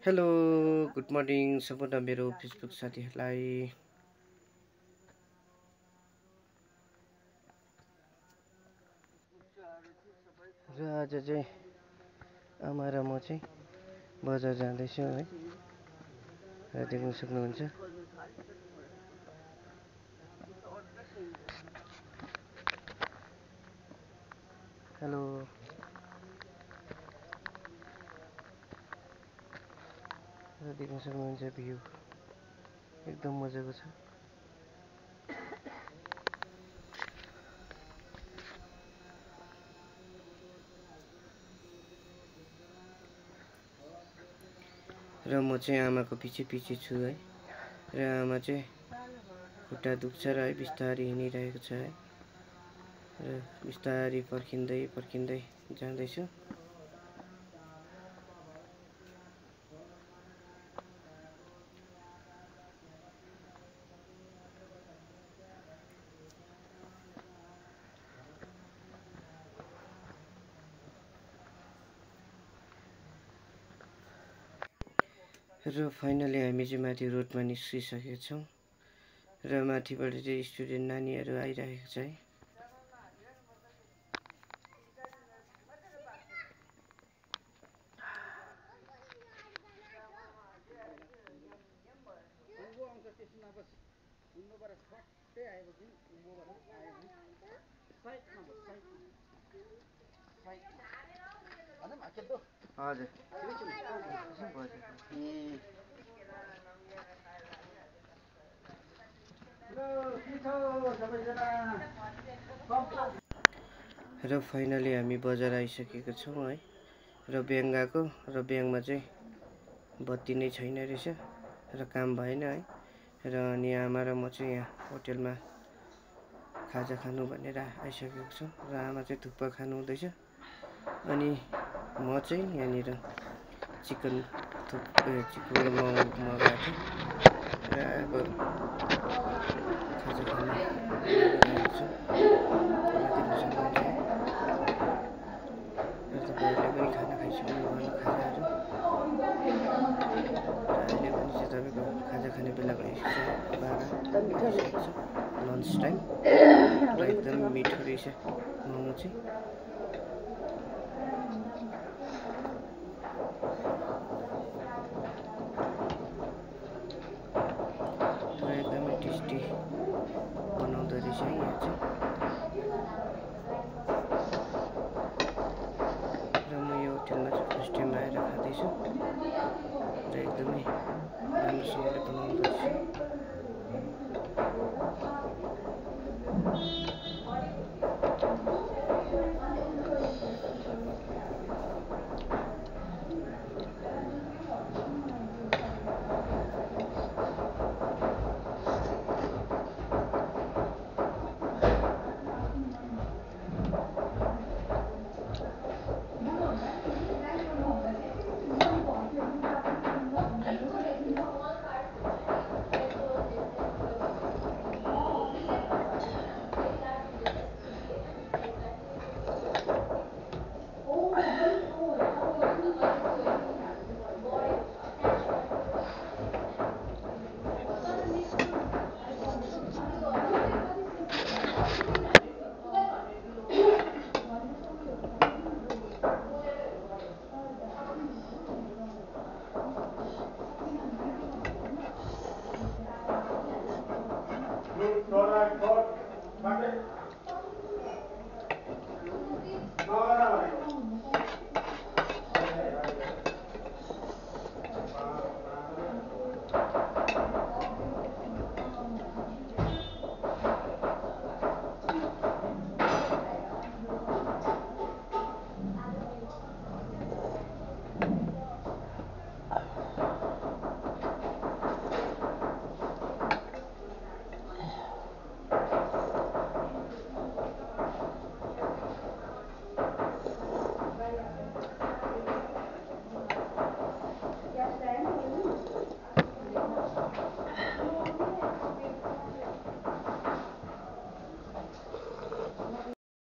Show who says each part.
Speaker 1: Hello good morning सम्पूर्ण मेरो Facebook साथीहरूलाई। र आज चाहिँ आमा र म चाहिँ बजार जाँदैछु है, र देख्न सक्नुहुन्छ हेलो र देख्न सक्नुहुन्छ भ्यू एकदम मजाको छ। र म चाहिँ आमाको पछि पछि छु है, र आमा चाहिँ खुट्टा दुख्छ र है बिस्तारै हिँडिरहेको छ है, र बिस्तारै पर्खिँदै पर्खिँदै जाँदैछु। र फाइनली हामी चाहिँ माथि रोडमा निस्किसकेका छौँ, र माथिबाट चाहिँ स्टुडेन्ट नानीहरू आइरहेको छ है। हजुर र फाइनली हामी बजार आइसकेका छौँ है, र ब्याङ्क गएको, र ब्याङ्कमा चाहिँ बत्ती नै छैन रहेछ र काम भएन है, र अनि आमा र म चाहिँ यहाँ होटेलमा खाजा खानु भनेर आइसकेको छु, र आमा चाहिँ थुक्पा खानु हुँदैछ, अनि म चाहिँ यहाँनिर चिकन मगाएको थिएँ, र अब खाजा खानु लागिरहेको छु। र देख्न सक्नुहुन्छ है, र तपाईँहरूले पनि खाना खाइसक्नु भयो होला खाजाहरू, र अहिले भने चाहिँ तपाईँको खाजा खाने बेला भइसकेको छ, 12 बजिसकेको छ, लन्च टाइम, र एकदम मिठो रहेछ मोमो चाहिँ। र एकदमै टेस्टी बनाउँदो रहेछ है यहाँ चाहिँ, र म यो होटेलमा चाहिँ फर्स्ट टाइम आएर खाँदैछु, र एकदमै राम्रोसँगले बनाउँदो रहेछ।